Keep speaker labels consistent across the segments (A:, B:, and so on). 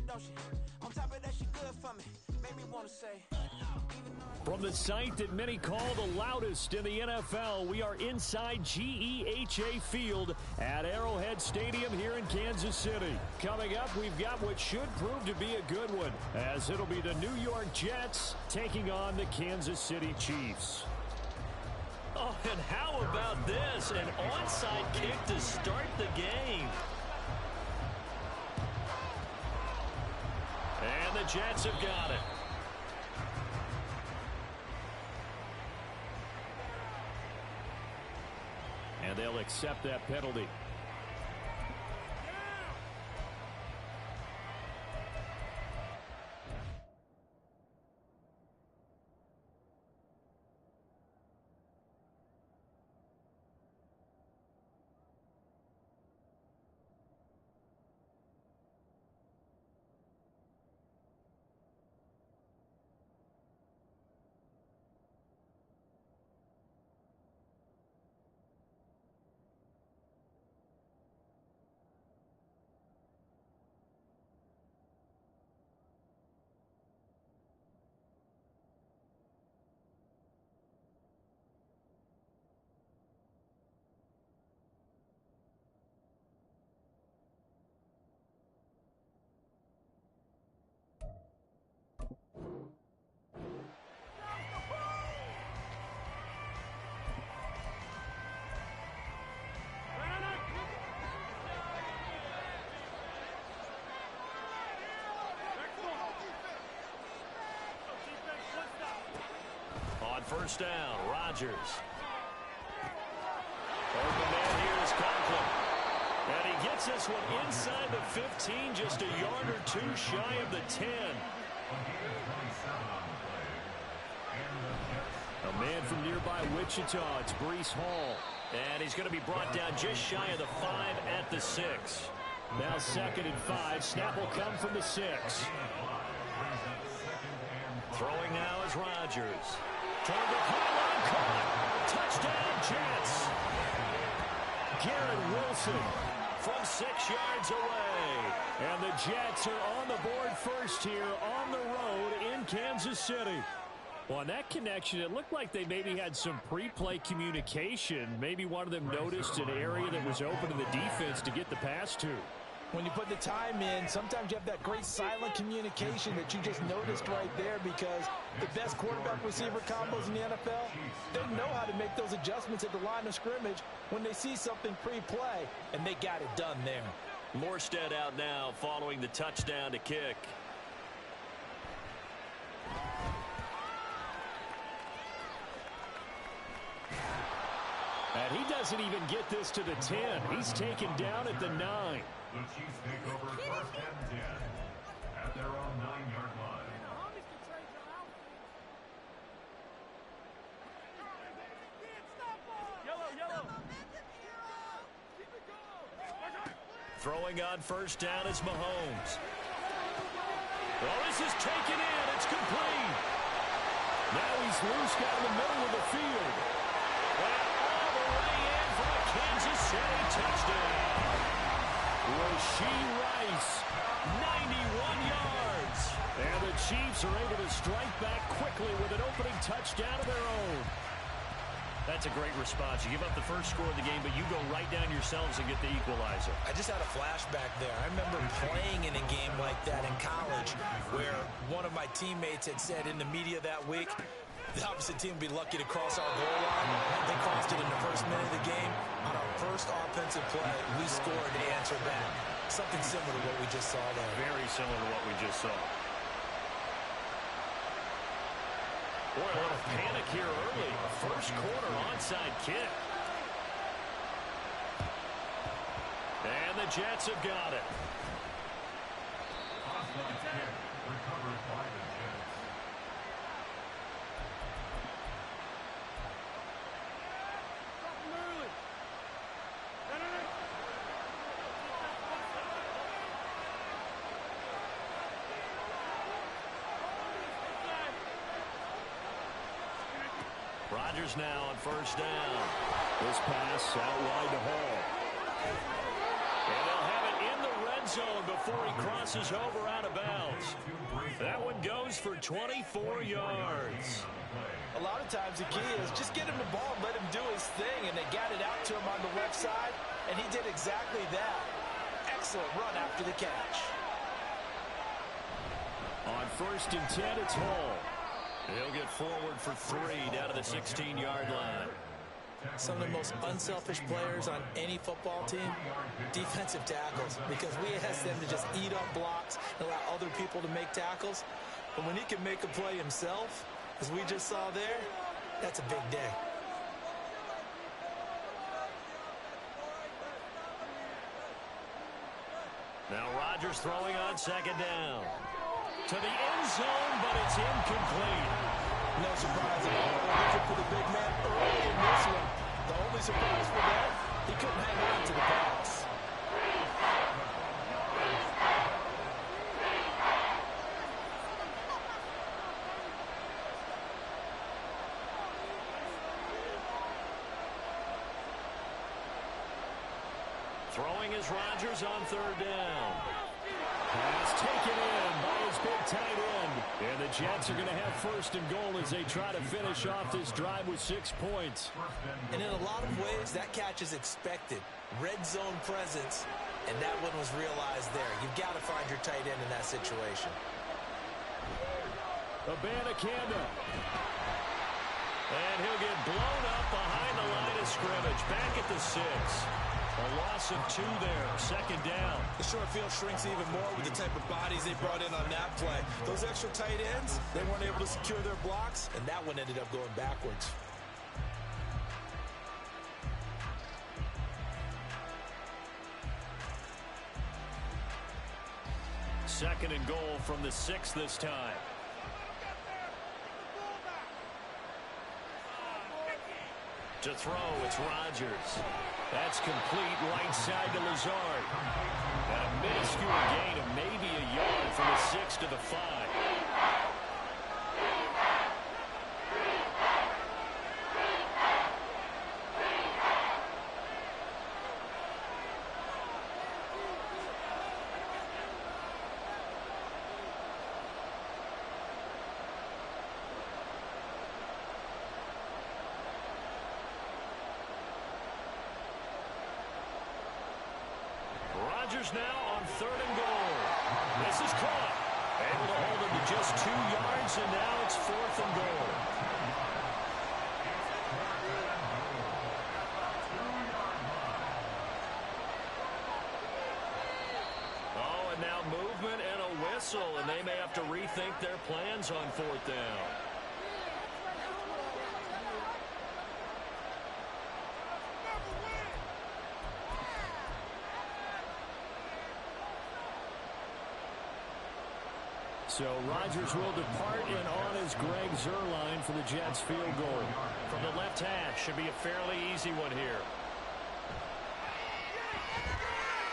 A: don't she? On top of that, she good for me. Made me want to say.
B: From the site that many call the loudest in the NFL, we are inside GEHA Field at Arrowhead Stadium here in Kansas City. Coming up, we've got what should prove to be a good one, as it'll be the New York Jets taking on the Kansas City Chiefs.
C: Oh, and how about this? An onside kick to start the game. And the Jets have got it.
B: And they'll accept that penalty.
C: On first down, Rodgers. Open man here is Conklin. And he gets this one inside the 15, just a yard or two shy of the 10.
B: A man from nearby Wichita, it's Breece Hall.
C: And he's going to be brought down just shy of the 5 at the 6.
B: Now 2nd and 5. Snap will come from the 6.
C: Throwing now is Rodgers. Toward the pylon, caught. Touchdown, Jets.
B: Garrett Wilson
C: from 6 yards away.
B: And the Jets are on the board first here on the road in Kansas City. Well, on that connection, it looked like they maybe had some pre-play communication. Maybe one of them noticed an area that was open to the defense to get the pass to.
D: When you put the time in, sometimes you have that great silent communication that you just noticed right there, because the best quarterback-receiver combos in the NFL, they know how to make those adjustments at the line of scrimmage when they see something pre-play, and they got it done there.
C: Morstead out now following the touchdown to kick.
B: And he doesn't even get this to the 10. He's taken down at the 9.
E: The Chiefs take over first and 10 at their own 9-yard line.
C: Throwing on first down is Mahomes. Well, this is taken in. It's complete.
B: Now he's loose down the middle of the field.
C: And all the way in for a Kansas City touchdown.
B: Rashee Rice,
C: 91 yards.
B: And the Chiefs are able to strike back quickly with an opening touchdown of their own.
C: That's a great response. You give up the first score of the game, but you go right down yourselves and get the equalizer.
D: I just had a flashback there. I remember playing in a game like that in college where one of my teammates had said in the media that week, the opposite team would be lucky to cross our goal line. They crossed it in the first minute of the game. On our first offensive play, we scored to answer back. Something similar to what we just saw there.
C: Very similar to what we just saw. Boy, a little panic here early. First quarter onside kick. And the Jets have got it.
E: Onside kick recovered by the Jets.
C: Rodgers now on first down.
B: This pass out wide to Hall.
C: And they'll have it in the red zone before he crosses over out of bounds. That one goes for 24 yards.
D: A lot of times the key is just get him the ball and let him do his thing, and they got it out to him on the left side, and he did exactly that. Excellent run after the catch.
B: On 1st and 10, it's Hall.
C: He'll get forward for 3 down to the 16-yard line.
D: Some of the most unselfish players on any football team, defensive tackles, because we ask them to just eat up blocks and allow other people to make tackles. But when he can make a play himself, as we just saw there, that's a big day.
C: Now Rodgers throwing on 2nd down. To the end zone, but it's incomplete.
D: No surprise at all. Looking for the big man early in this one. The only surprise for that, he couldn't hang on to the pass.
C: Throwing is Rodgers on 3rd down.
B: Pass taken in by his big tight end. And the Jets are going to have 1st and goal as they try to finish off this drive with 6 points.
D: And in a lot of ways, that catch is expected. Red zone presence, and that one was realized there. You've got to find your tight end in that situation.
B: Abanikanda.
C: And he'll get blown up behind the line of scrimmage. Back at the 6. A loss of 2 there. 2nd down.
D: The short field shrinks even more with the type of bodies they brought in on that play. Those extra tight ends, they weren't able to secure their blocks, and that one ended up going backwards.
C: Second and goal from the 6 this time. To throw, it's Rodgers. That's complete right side to Lazard. And a minuscule gain of maybe a yard from the 6 to the 5. Rodgers now on 3rd and goal. This is caught. Able to hold him to just 2 yards, and now it's 4th and goal. Oh, and now movement and a whistle, and they may have to rethink their plans on 4th down.
B: So Rodgers will depart, and on is Greg Zuerlein for the Jets field goal.
C: From the left hash, should be a fairly easy one here.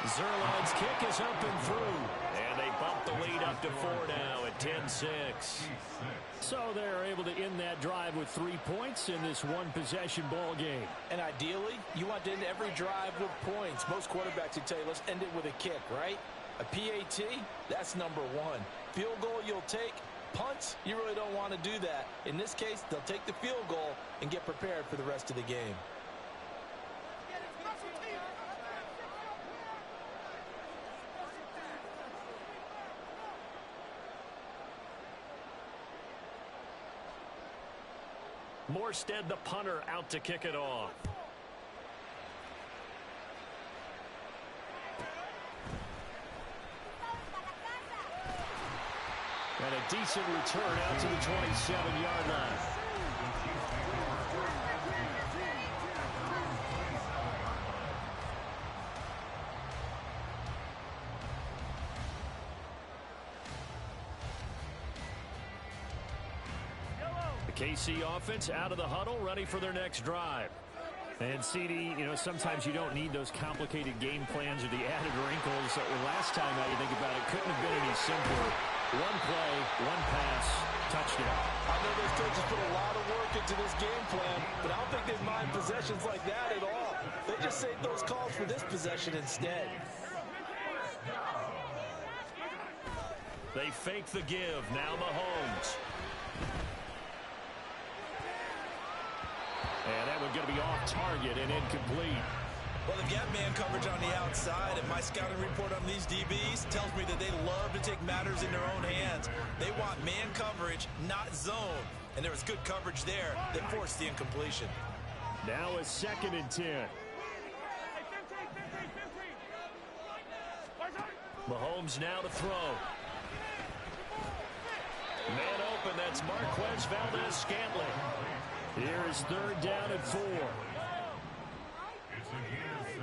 B: Zuerlein's kick is up and through.
C: And they bump the lead up to 4 now at 10-6.
B: So they're able to end that drive with 3 points in this one-possession ball game.
D: And ideally, you want to end every drive with points. Most quarterbacks would tell you, let's end it with a kick, right? A PAT, that's number 1. Field goal you'll take. Punts, you really don't want to do that. In this case, they'll take the field goal and get prepared for the rest of the game.
C: Morstead, the punter, out to kick it off.
B: And a decent return out to the 27-yard line.
C: The KC offense out of the huddle, ready for their next drive.
B: And CD, you know, sometimes you don't need those complicated game plans or the added wrinkles. Last time out, you think about it, couldn't have been any simpler. One play, one pass, touchdown.
D: I know those coaches put a lot of work into this game plan, but I don't think they mind possessions like that at all. They just save those calls for this possession instead.
C: They fake the give. Now Mahomes. And that one's going to be off target and incomplete.
D: Well, if you have man coverage on the outside, and my scouting report on these DBs tells me that they love to take matters in their own hands. They want man coverage, not zone. And there was good coverage there that forced the incompletion.
B: Now a 2nd and 10.
C: Mahomes now to throw. Man open, that's Marquez Valdez-Scantling.
B: Here is 3rd down and 4.
E: It's a gain of 6.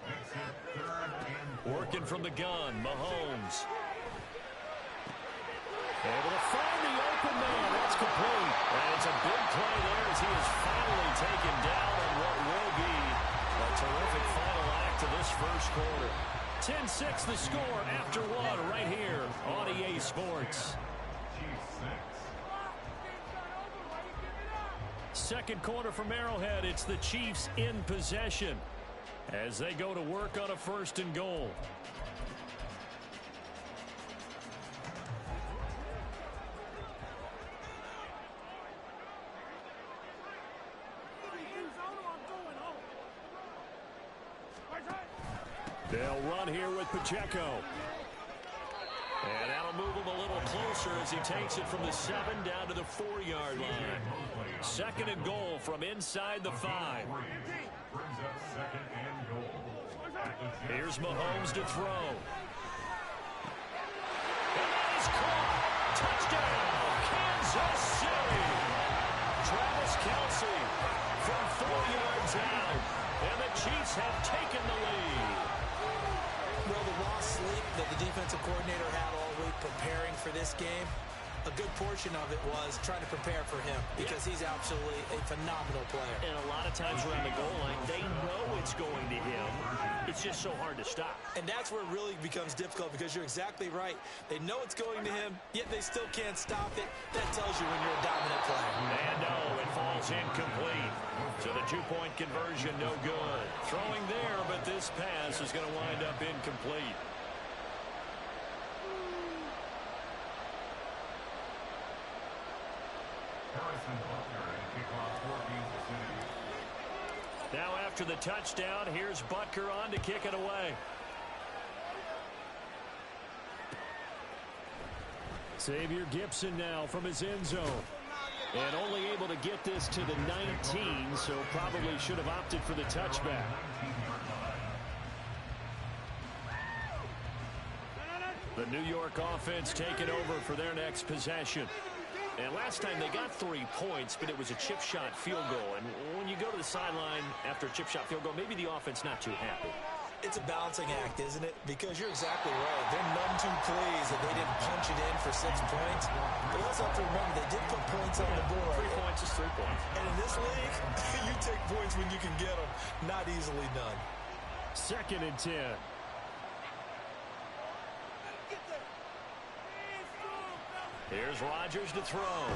E: Makes it 3rd and 4.
C: Working from the gun, Mahomes. Able to find the open man. That's complete. And it's a big play there as he is finally taken down on what will be a terrific final act to this first quarter.
B: 10-6 the score after 1 right here on EA Sports. Second quarter from Arrowhead. It's the Chiefs in possession as they go to work on a 1st and goal. They'll run here with Pacheco.
C: And that'll move him a little closer as he takes it from the 7 down to the 4-yard line.
B: 2nd and goal from inside the 5.
E: Brings up 2nd and goal.
C: Here's Mahomes to throw. And that is caught. Touchdown, Kansas City. Travis Kelce from 4 yards out. And the Chiefs have taken the lead.
D: Well, the raw sleep that the defensive coordinator had all week preparing for this game, a good portion of it was trying to prepare for him because he's absolutely a phenomenal player.
C: And a lot of times around the goal line, they know it's going to him. It's just so hard to stop.
D: And that's where it really becomes difficult because you're exactly right. They know it's going to him, yet they still can't stop it. That tells you when you're a dominant player.
C: And no, it falls incomplete. So the 2-point conversion, no good. Throwing there, but this pass is going to wind up incomplete. Now after the touchdown, here's Butker on to kick it away.
B: Xavier Gibson now from his end zone. And only able to get this to the 19, so probably should have opted for the touchback. The New York offense taking over for their next possession. And last time they got 3 points, but it was a chip shot field goal. And when you go to the sideline after a chip shot field goal, maybe the offense not too happy.
D: It's a balancing act, isn't it? Because you're exactly right. They're none too pleased that they didn't punch it in for 6 points. But you also have to remember they did put points on the board.
C: 3 points is 3 points.
D: And in this league, you take points when you can get them. Not easily done.
B: 2nd and 10.
C: Here's Rodgers to throw. Oh,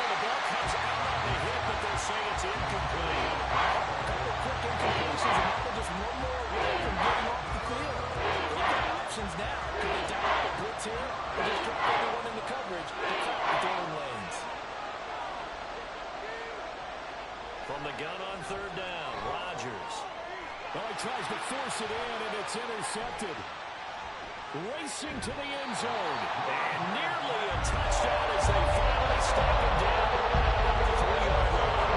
C: the ball comes out on the hit, but they'll say it's incomplete.
D: A couple of quick incompletions, and that was just one more away from getting off the field. They've got options now. Can they dial up the blitz here or just drop everyone in the coverage to cut the throwing lanes?
C: From the gun on 3rd down, Rodgers.
B: Well, he tries to force it in, and it's intercepted. Racing to the end zone.
C: And nearly a touchdown as they finally stop him down at the 3-yard line.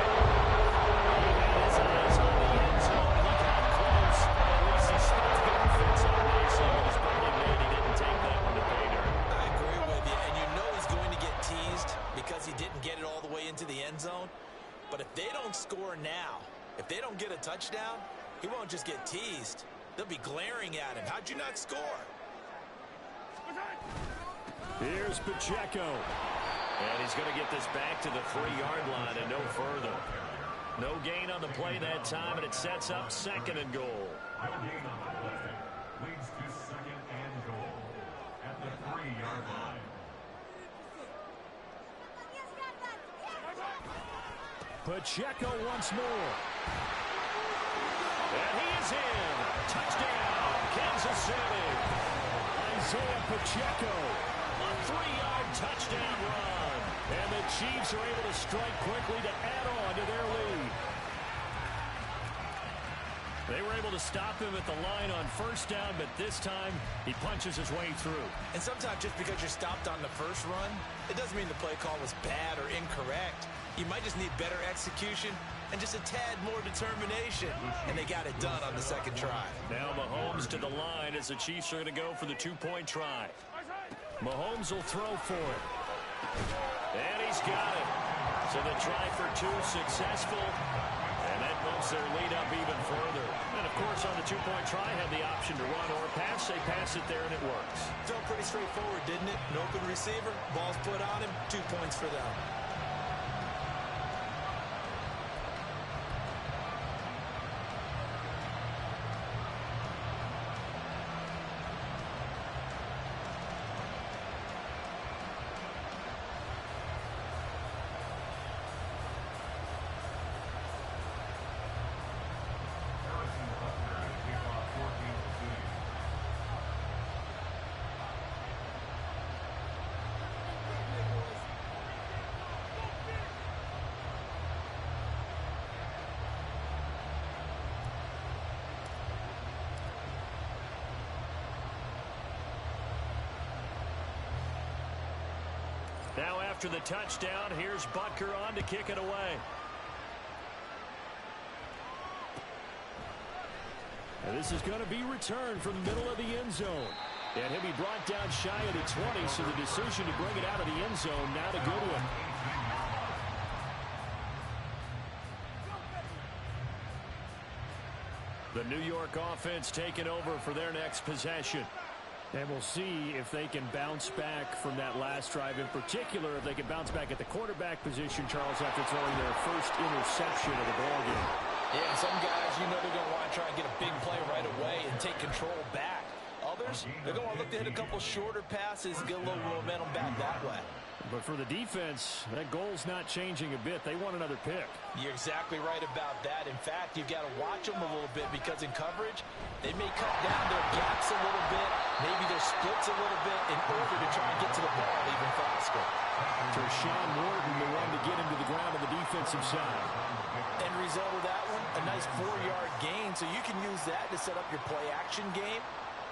C: He had his eyes on the end zone. He got close. At least he stopped the offense on racing. He was probably mad he didn't take that one to pay dirt.
D: I agree with you, and you know he's going to get teased because he didn't get it all the way into the end zone. But if they don't score now, if they don't get a touchdown, he won't just get teased. They'll be glaring at him. How'd you not score?
B: Here's Pacheco.
C: And he's going to get this back to the 3-yard line and no further. No gain on the play that time, and it sets up 2nd and goal.
E: No gain on the play. Leads to 2nd and goal at the 3-yard line.
B: Pacheco once more.
C: And he is in. Touchdown, Kansas City.
B: Isaiah Pacheco.
C: A 3-yard touchdown run.
B: And the Chiefs are able to strike quickly to add on to their lead. They were able to stop him at the line on first down, but this time he punches his way through.
D: And sometimes just because you're stopped on the first run, it doesn't mean the play call was bad or incorrect. You might just need better execution and just a tad more determination. And they got it done on the second try.
B: Now Mahomes to the line as the Chiefs are going to go for the two-point try. Mahomes will throw for it. And he's got it. So the try for two successful. And that moves their lead up even further. And, of course, on the two-point try, had the option to run or pass. They pass it there, and it works.
D: Felt pretty straightforward, didn't it? An open receiver, ball's put on him, 2 points for them.
B: Now after the touchdown, here's Butker on to kick it away. And this is going to be returned from the middle of the end zone. And he'll be brought down shy of the 20, so the decision to bring it out of the end zone, not a good one. The New York offense taking over for their next possession. And we'll see if they can bounce back from that last drive. In particular, if they can bounce back at the quarterback position, Charles, after throwing their first interception of the ballgame.
D: Yeah, some guys, you know they're going to want to try and get a big play right away and take control back. Others, they're going to look to hit a couple shorter passes, get a little momentum back that way.
B: But for the defense, that goal's not changing a bit. They want another pick.
D: You're exactly right about that. In fact, you've got to watch them a little bit because in coverage, they may cut down their gaps a little bit, maybe their splits a little bit in order to try and get to the ball even faster.
B: Tershawn Wharton, the one to get him to the ground on the defensive side.
D: End result of that one, a nice 4-yard gain, so you can use that to set up your play-action game,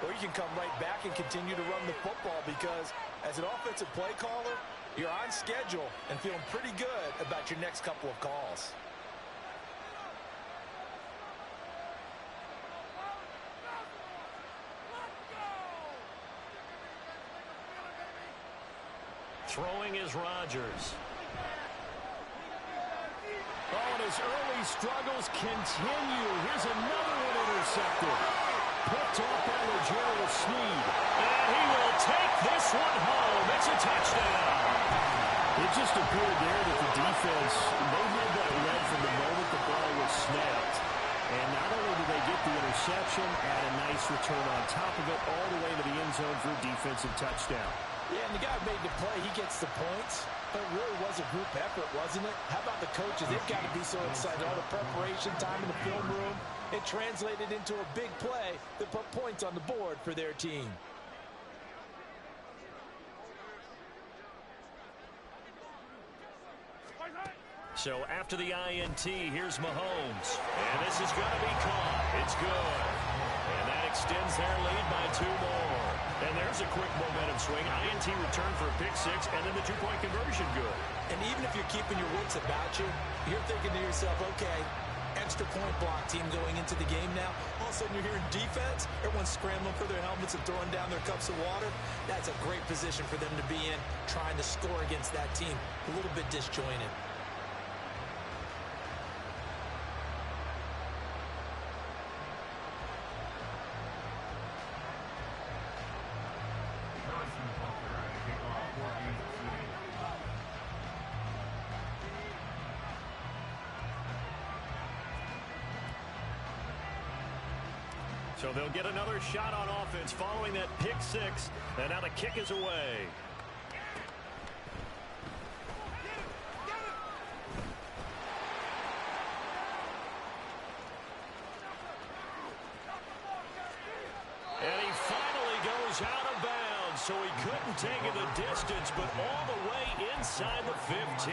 D: or you can come right back and continue to run the football because as an offensive play caller, you're on schedule and feeling pretty good about your next couple of calls.
B: Throwing is Rodgers. Oh, and his early struggles continue. Here's another one intercepted. Picked off by Gerald Sneed. And he will take this one home. It's a touchdown. It just appeared there that the defense, they had that read from the moment the ball was snapped. And not only did they get the interception, add a nice return on top of it, all the way to the end zone for a defensive touchdown.
D: Yeah, and the guy who made the play, he gets the points. But it really was a group effort, wasn't it? How about the coaches? They've got to be so excited. All the preparation time in the film room, it translated into a big play that put points on the board for their team.
B: So after the INT, here's Mahomes. And this is going to be caught. It's good. And that extends their lead by 2 more. And there's a quick momentum swing. INT return for a pick-6, and then the 2-point conversion good.
D: And even if you're keeping your wits about you, you're thinking to yourself, okay, extra point block team going into the game now. All of a sudden you're hearing defense. Everyone's scrambling for their helmets and throwing down their cups of water. That's a great position for them to be in, trying to score against that team. A little bit disjointed.
B: So they'll get another shot on offense following that pick-6, and now the kick is away. And he finally goes out of bounds. so he couldn't take it the distance, but all the way inside the 15.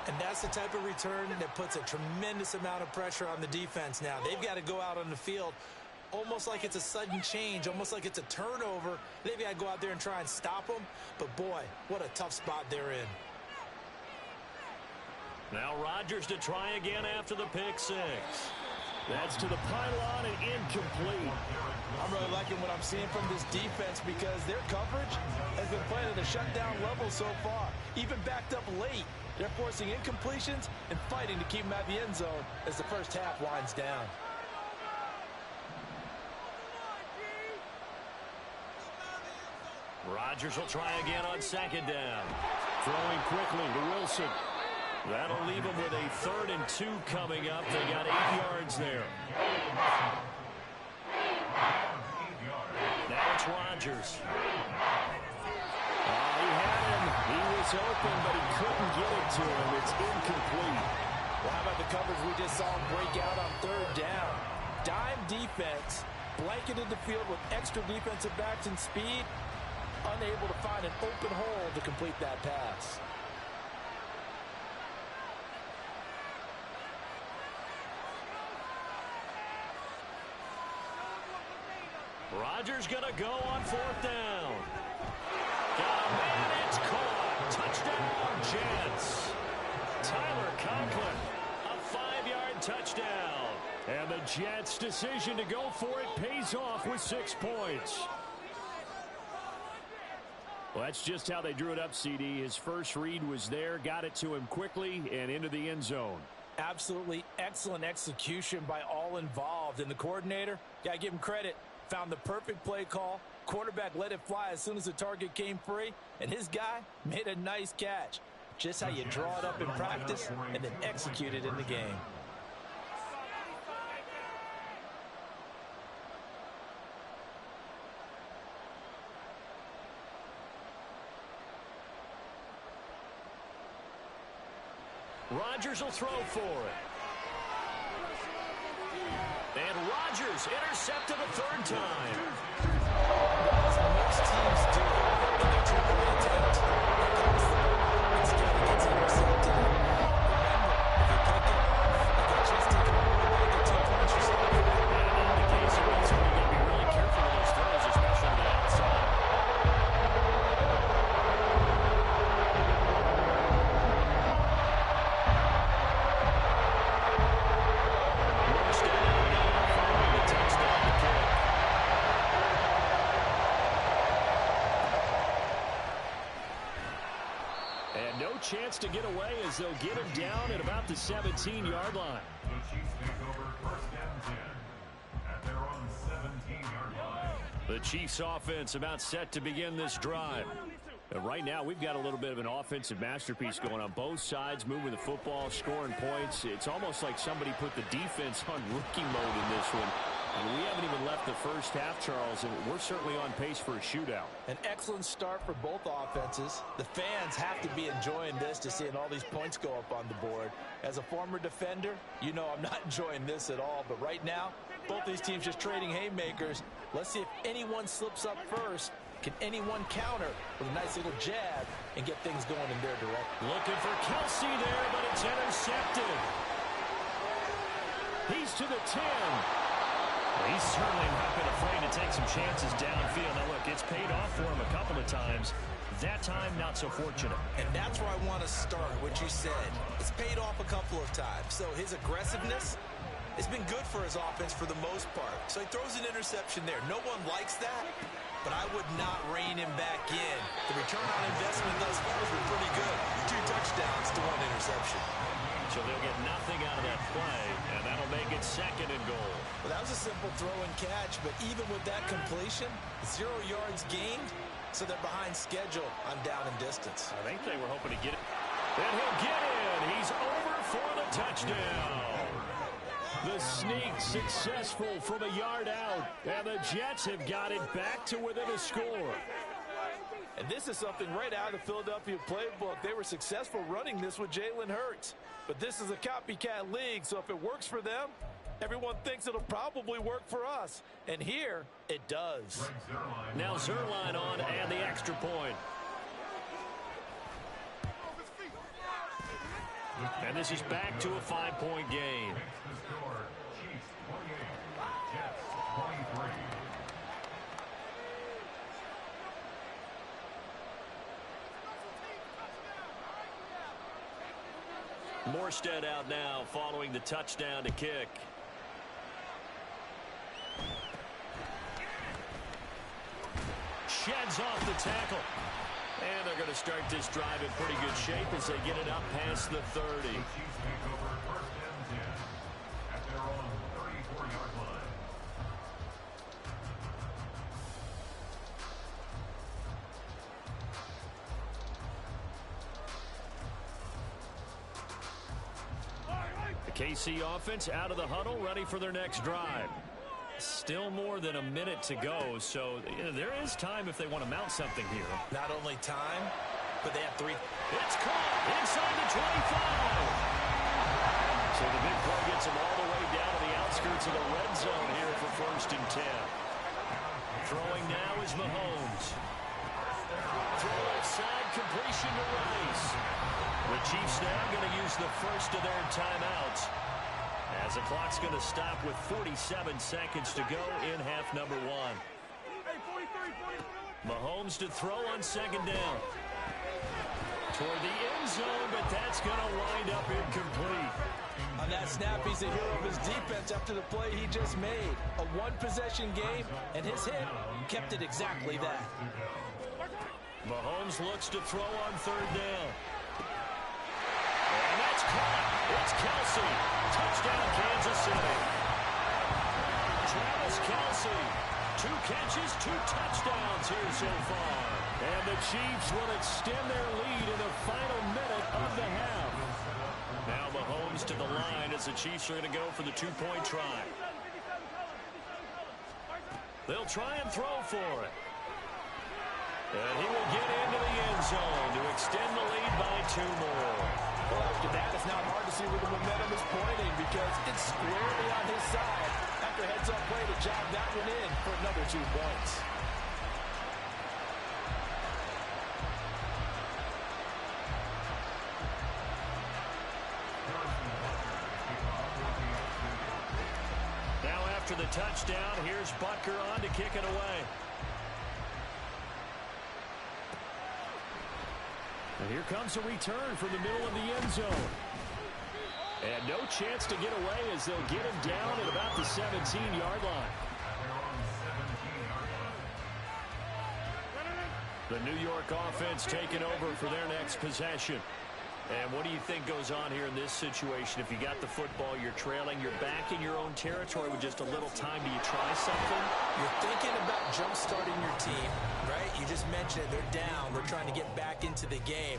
D: And that's the type of return that puts a tremendous amount of pressure on the defense now. They've got to go out on the field almost like it's a sudden change, almost like it's a turnover. They've got to go out there and try and stop them. But, boy, what a tough spot they're in.
B: Now Rodgers to try again after the pick six. That's to the pylon and incomplete.
F: I'm really liking what I'm seeing from this defense because their coverage has been playing at a shutdown level so far. Even backed up late, they're forcing incompletions and fighting to keep them at the end zone as the first half winds down.
B: Rodgers will try again on second down. Throwing quickly to Wilson. That'll leave them with a 3rd and 2 coming up. They got 8 yards there. Now it's Rodgers. He had him. He was open, but he couldn't get it to him. It's incomplete.
F: Well, how about the coverage we just saw him break out on 3rd down? Dime defense, blanketed the field with extra defensive backs and speed, unable to find an open hole to complete that pass.
B: Rodgers going to go on 4th down. Got a man, it's caught. Touchdown, Jets. Tyler Conklin, a 5-yard touchdown. And the Jets' decision to go for it pays off with 6 points. Well, that's just how they drew it up, CD. His first read was there, got it to him quickly, and into the end zone.
F: Absolutely excellent execution by all involved. And the coordinator, got to give him credit, found the perfect play call. Quarterback let it fly as soon as the target came free, and his guy made a nice catch. Just how you draw it up in practice and then execute it in the game.
B: Rodgers will throw for it. And Rodgers intercepted a 3rd time.
F: As most teams do in their triple attempt, here comes the ball. Instead, it gets intercepted. Remember, if you pick it off, you get just taken all the way to 2 points yourself.
B: And in the case of this, we've got to be really careful with those throws, especially on the outside. And no chance to get away as they'll get him down at about the 17-yard line.
E: The Chiefs take over 1st and 10 at their own 17-yard line.
B: The Chiefs offense about set to begin this drive. And right now, we've got a little bit of an offensive masterpiece going on both sides, moving the football, scoring points. It's almost like somebody put the defense on rookie mode in this one. And we haven't even left the first half, Charles, and we're certainly on pace for a shootout.
F: An excellent start for both offenses. The fans have to be enjoying this, to seeing all these points go up on the board. As a former defender, you know I'm not enjoying this at all. But right now, both these teams just trading haymakers. Let's see if anyone slips up first. Can anyone counter with a nice little jab and get things going in their direction?
B: Looking for Kelsey there, but it's intercepted. He's to the 10. He's certainly not been afraid to take some chances downfield. Now, look, it's paid off for him a couple of times. That time, not so fortunate.
D: And that's where I want to start, what you said. It's paid off a couple of times. So his aggressiveness has been good for his offense for the most part. So he throws an interception there. No one likes that, but I would not rein him back in. The return on investment thus far has been pretty good. 2 touchdowns to 1 interception.
B: So they'll get nothing out of that play, and that'll make it 2nd and goal.
F: Well, that was a simple throw and catch, but even with that completion, 0 yards gained, so they're behind schedule on down and distance.
B: I think they were hoping to get it. And he'll get in. He's over for the touchdown. The sneak successful from a yard out, and the Jets have got it back to within a score.
F: And this is something right out of the Philadelphia playbook. They were successful running this with Jalen Hurts. But this is a copycat league, so if it works for them, Everyone thinks it'll probably work for us. And here, it does.
B: Now Zerline on and the extra point. And this is back to a 5-point game. Morstead out now following the touchdown to kick. Sheds off the tackle. And they're going to start this drive in pretty good shape as they get it up past the 30. The KC offense out of the huddle, ready for their next drive. Still more than a minute to go, so there is time if they want to mount something here.
D: Not only time, but they have 3.
B: It's caught inside the 25. So the big play gets them all the way down to the outskirts of the red zone here for 1st and 10. Throwing now is Mahomes. Throw outside, completion to Rice. The Chiefs now going to use the first of their timeouts, as the clock's going to stop with 47 seconds to go in half number 1. Mahomes to throw on 2nd down. Toward the end zone, but that's going to wind up incomplete.
F: On that snap, he's a hero of his defense after the play he just made. A one-possession game, and his hit kept it exactly that.
B: Mahomes looks to throw on 3rd down. And that's caught. It's Kelsey. Touchdown, Kansas City. Travis Kelsey. 2 catches, 2 touchdowns here so far. And the Chiefs will extend their lead in the final minute of the half. Now Mahomes to the line as the Chiefs are going to go for the 2-point try. They'll try and throw for it. And he will get into the end zone to extend the lead by 2 more.
F: Well, after that, it's not hard to see where the momentum is pointing because it's squarely on his side. After heads-up play to jab that one in for another 2 points.
B: Now after the touchdown, here's Butker on to kick it away. And here comes a return from the middle of the end zone. And no chance to get away as they'll get him down at about the 17-yard line. The New York offense taking over for their next possession. And what do you think goes on here in this situation? If you got the football, you're trailing, you're back in your own territory with just a little time. Do you try something?
D: You're thinking about jump-starting your team, right? You just mentioned it. They're down. They're trying to get back into the game.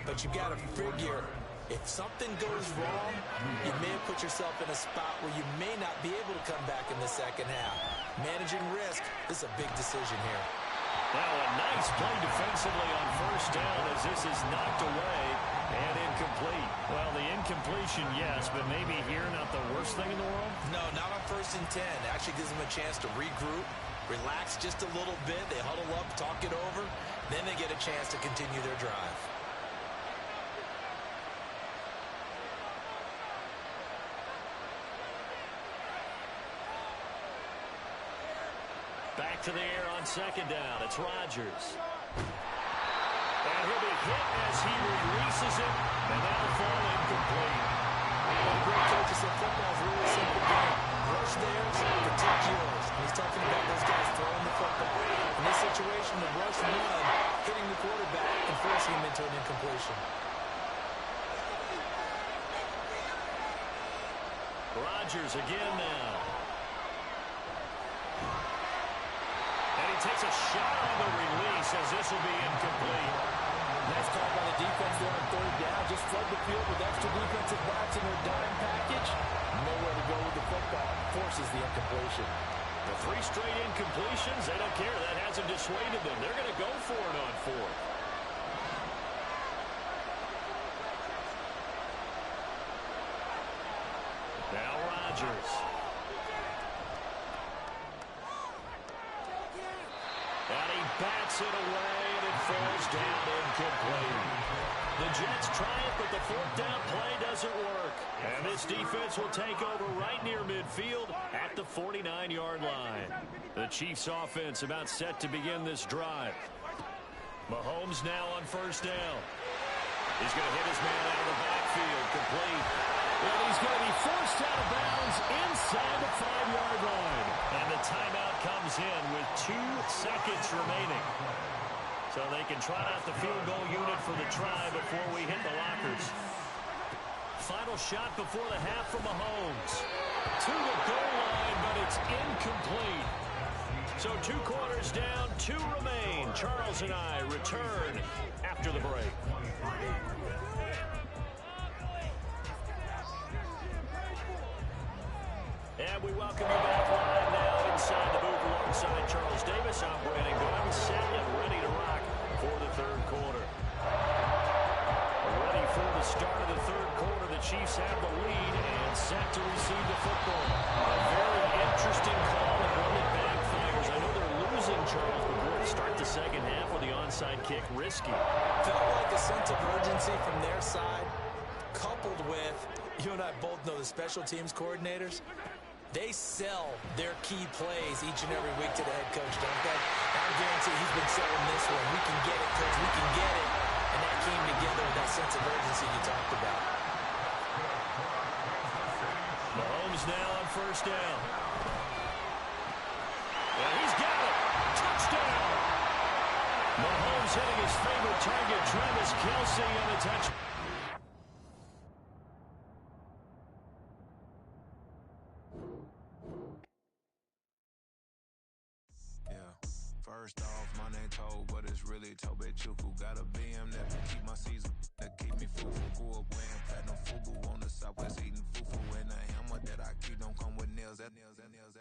D: But you've got to figure, if something goes wrong, you may have put yourself in a spot where you may not be able to come back in the second half. Managing risk is a big decision here.
B: Now a nice play defensively on 1st down as this is knocked away and incomplete. Well, the incompletion, yes, but maybe here not the worst thing in the world?
D: No, not on 1st and 10. It actually gives them a chance to regroup, relax just a little bit. They huddle up, talk it over. Then they get a chance to continue their drive.
B: Back to the air on 2nd down. It's Rodgers. And he'll be hit as he releases it, and that'll fall incomplete.
F: One great coach said football is a really simple game. Rush theirs, protect yours. And he's talking about those guys throwing the football. In this situation, the rush one, hitting the quarterback and forcing him into an incompletion.
B: Rodgers again now. And he takes a shot on the release as this will be incomplete.
F: Nice call by the defense there on 3rd down. Just flood the field with extra defensive backs in their dime package. Nowhere to go with the football. Forces the incompletion.
B: The 3 straight incompletions, they don't care. That hasn't dissuaded them. They're going to go for it on 4th. Now Rodgers. Takes it away, and it falls down incomplete. The Jets try it, but the fourth down play doesn't work. And this defense will take over right near midfield at the 49-yard line. The Chiefs offense about set to begin this drive. Mahomes now on first down. He's going to hit his man out of the backfield, complete. And he's going to be forced out of bounds inside the 5-yard line. And the timeout comes in with 2 seconds remaining. So they can try out the field goal unit for the try before we hit the lockers. Final shot before the half from Mahomes. To the goal line, but it's incomplete. So 2 quarters down, 2 remain. Charles and I return after the break. And we welcome you back live now inside the booth alongside Charles Davis. I'm Brandon Gordon, set and ready to rock for the third quarter. Ready for the start of the third quarter. The Chiefs have the lead and set to receive the football. A very interesting call and one that backfires. I know they're losing, Charles, but boy, to start the second half with the onside kick, risky.
D: Felt like a sense of urgency from their side, coupled with, you and I both know the special teams coordinators, they sell their key plays each and every week to the head coach, don't they? I guarantee he's been selling this one. We can get it, coach. We can get it. And that came together with that sense of urgency you talked about.
B: Mahomes now on first down. And he's got it. Touchdown. Mahomes hitting his favorite target, Travis Kelce, on a touch.
G: First off, my name Toad, but it's really Tobe Chuku. Got a BM that can keep my season, that keep me fufu. Grew up wearing platinum fubu on the southwest, eating fufu. And a hammer that I keep don't come with nails.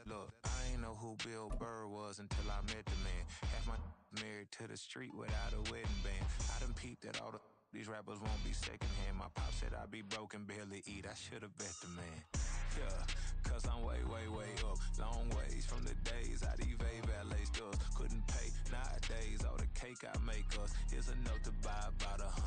G: Look, I ain't know who Bill Burr was until I met the man. Half my married to the street without a wedding band. I done peeped that all these rappers won't be secondhand. My pop said I'd be broken, barely eat. I should've bet the man. Yeah, cause I'm way, way, way up. Long ways from the days I these valet stores couldn't pay. Nowadays, all the cake I make us is enough to buy about 100.